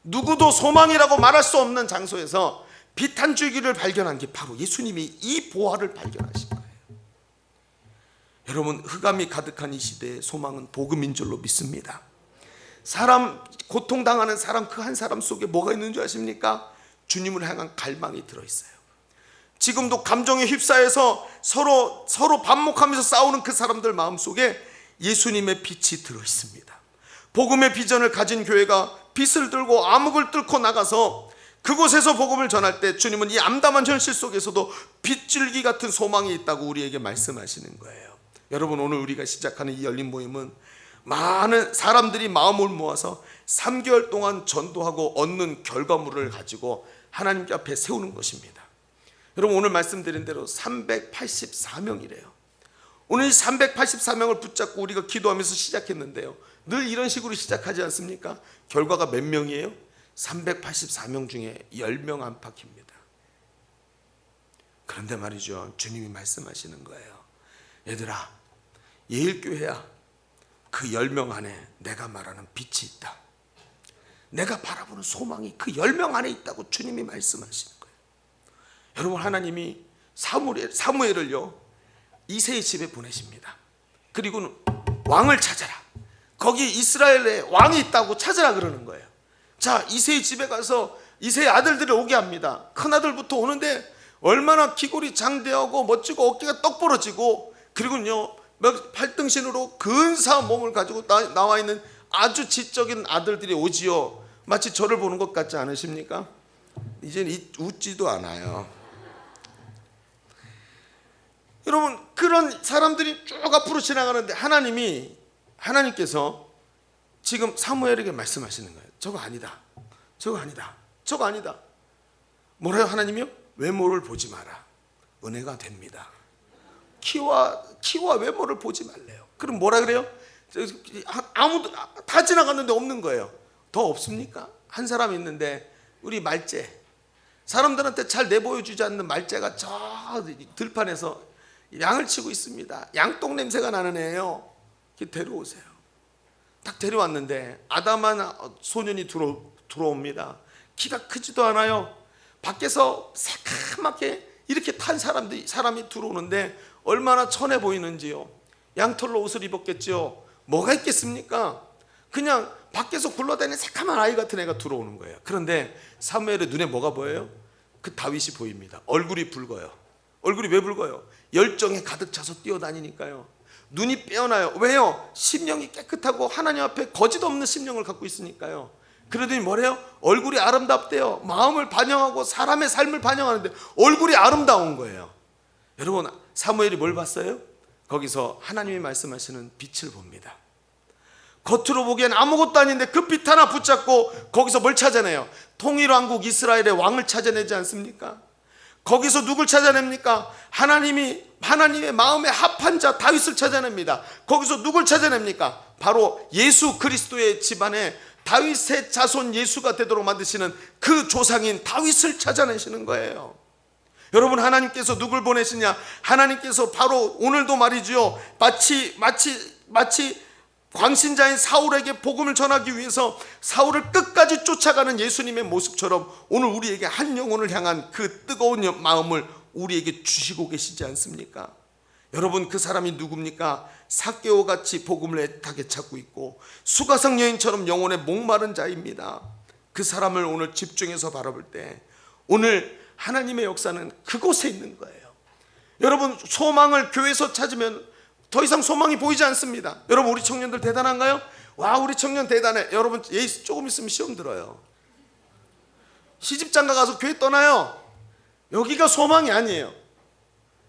누구도 소망이라고 말할 수 없는 장소에서 빛 한 줄기를 발견한 게 바로 예수님이 이 보화를 발견하신 거예요. 여러분, 흑암이 가득한 이 시대에 소망은 복음인 줄로 믿습니다. 사람, 고통당하는 사람, 그 한 사람 속에 뭐가 있는 줄 아십니까? 주님을 향한 갈망이 들어있어요. 지금도 감정에 휩싸여서 서로 반목하면서 싸우는 그 사람들 마음속에 예수님의 빛이 들어있습니다. 복음의 비전을 가진 교회가 빛을 들고 암흑을 뚫고 나가서 그곳에서 복음을 전할 때 주님은 이 암담한 현실 속에서도 빗줄기 같은 소망이 있다고 우리에게 말씀하시는 거예요. 여러분, 오늘 우리가 시작하는 이 열린 모임은 많은 사람들이 마음을 모아서 3개월 동안 전도하고 얻는 결과물을 가지고 하나님께 앞에 세우는 것입니다. 여러분, 오늘 말씀드린 대로 384명이래요. 오늘 이 384명을 붙잡고 우리가 기도하면서 시작했는데요, 늘 이런 식으로 시작하지 않습니까? 결과가 몇 명이에요? 384명 중에 10명 안팎입니다. 그런데 말이죠, 주님이 말씀하시는 거예요. 얘들아, 예일교회야, 그 10명 안에 내가 말하는 빛이 있다. 내가 바라보는 소망이 그 10명 안에 있다고 주님이 말씀하시는 거예요. 여러분, 하나님이 사무엘을요 이새의 집에 보내십니다. 그리고는 왕을 찾아라, 거기 이스라엘에 왕이 있다고 찾으라 그러는 거예요. 자, 이새의 집에 가서 이새의 아들들을 오게 합니다. 큰아들부터 오는데 얼마나 기골이 장대하고 멋지고 어깨가 떡 벌어지고, 그리고는요 팔등신으로 근사한 몸을 가지고 나와 있는 아주 지적인 아들들이 오지요. 마치 저를 보는 것 같지 않으십니까? 이제는 웃지도 않아요. 여러분, 그런 사람들이 쭉 앞으로 지나가는데 하나님께서 지금 사무엘에게 말씀하시는 거예요. 저거 아니다, 저거 아니다, 저거 아니다. 뭐래요? 하나님이요? 외모를 보지 마라. 은혜가 됩니다. 키와 외모를 보지 말래요. 그럼 뭐라 그래요? 아무도 다 지나갔는데 없는 거예요. 더 없습니까? 한 사람 있는데, 우리 말째, 사람들한테 잘 내보여주지 않는 말째가 저 들판에서 양을 치고 있습니다. 양똥 냄새가 나는 애예요. 데려오세요. 딱 데려왔는데 아담한 소년이 들어옵니다. 키가 크지도 않아요. 밖에서 새카맣게 이렇게 탄 사람이 들어오는데 얼마나 천해 보이는지요. 양털로 옷을 입었겠지요. 뭐가 있겠습니까? 그냥 밖에서 굴러다니는 새카만 아이 같은 애가 들어오는 거예요. 그런데 사무엘의 눈에 뭐가 보여요? 그 다윗이 보입니다. 얼굴이 붉어요. 얼굴이 왜 붉어요? 열정에 가득 차서 뛰어다니니까요. 눈이 빼어나요. 왜요? 심령이 깨끗하고 하나님 앞에 거짓 없는 심령을 갖고 있으니까요. 그러더니 뭐래요? 얼굴이 아름답대요. 마음을 반영하고 사람의 삶을 반영하는데 얼굴이 아름다운 거예요. 여러분, 사무엘이 뭘 봤어요? 거기서 하나님이 말씀하시는 빛을 봅니다. 겉으로 보기엔 아무것도 아닌데 그 빛 하나 붙잡고 거기서 뭘 찾아내요? 통일왕국 이스라엘의 왕을 찾아내지 않습니까? 거기서 누굴 찾아냅니까? 하나님의 마음에 합한 자 다윗을 찾아냅니다. 거기서 누굴 찾아냅니까? 바로 예수 그리스도의 집안에 다윗의 자손 예수가 되도록 만드시는 그 조상인 다윗을 찾아내시는 거예요. 여러분, 하나님께서 누굴 보내시냐? 하나님께서 바로 오늘도 말이죠, 마치 광신자인 사울에게 복음을 전하기 위해서 사울을 끝까지 쫓아가는 예수님의 모습처럼 오늘 우리에게 한 영혼을 향한 그 뜨거운 마음을 우리에게 주시고 계시지 않습니까? 여러분, 그 사람이 누굽니까? 삭개오 같이 복음을 애타게 찾고 있고 수가성 여인처럼 영혼에 목마른 자입니다. 그 사람을 오늘 집중해서 바라볼 때 오늘 하나님의 역사는 그곳에 있는 거예요. 여러분, 소망을 교회에서 찾으면 더 이상 소망이 보이지 않습니다. 여러분, 우리 청년들 대단한가요? 와, 우리 청년 대단해. 여러분, 조금 있으면 시험 들어요. 시집장가 가서 교회 떠나요. 여기가 소망이 아니에요.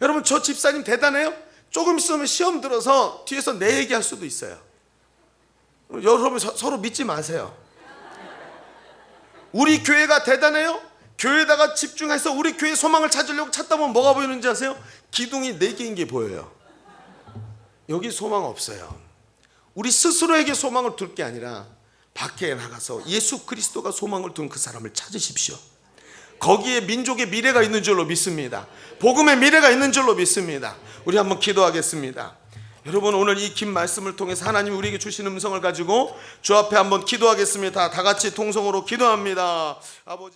여러분, 저 집사님 대단해요? 조금 있으면 시험 들어서 뒤에서 내 얘기할 수도 있어요. 여러분, 서로 믿지 마세요. 우리 교회가 대단해요? 교회에다가 집중해서 우리 교회 소망을 찾으려고 찾다 보면 뭐가 보이는지 아세요? 기둥이 4개인 게 보여요. 여기 소망 없어요. 우리 스스로에게 소망을 둘 게 아니라 밖에 나가서 예수 그리스도가 소망을 둔 그 사람을 찾으십시오. 거기에 민족의 미래가 있는 줄로 믿습니다. 복음의 미래가 있는 줄로 믿습니다. 우리 한번 기도하겠습니다. 여러분 오늘 이 긴 말씀을 통해서 하나님 우리에게 주신 음성을 가지고 주 앞에 한번 기도하겠습니다. 다 같이 통성으로 기도합니다. 아버지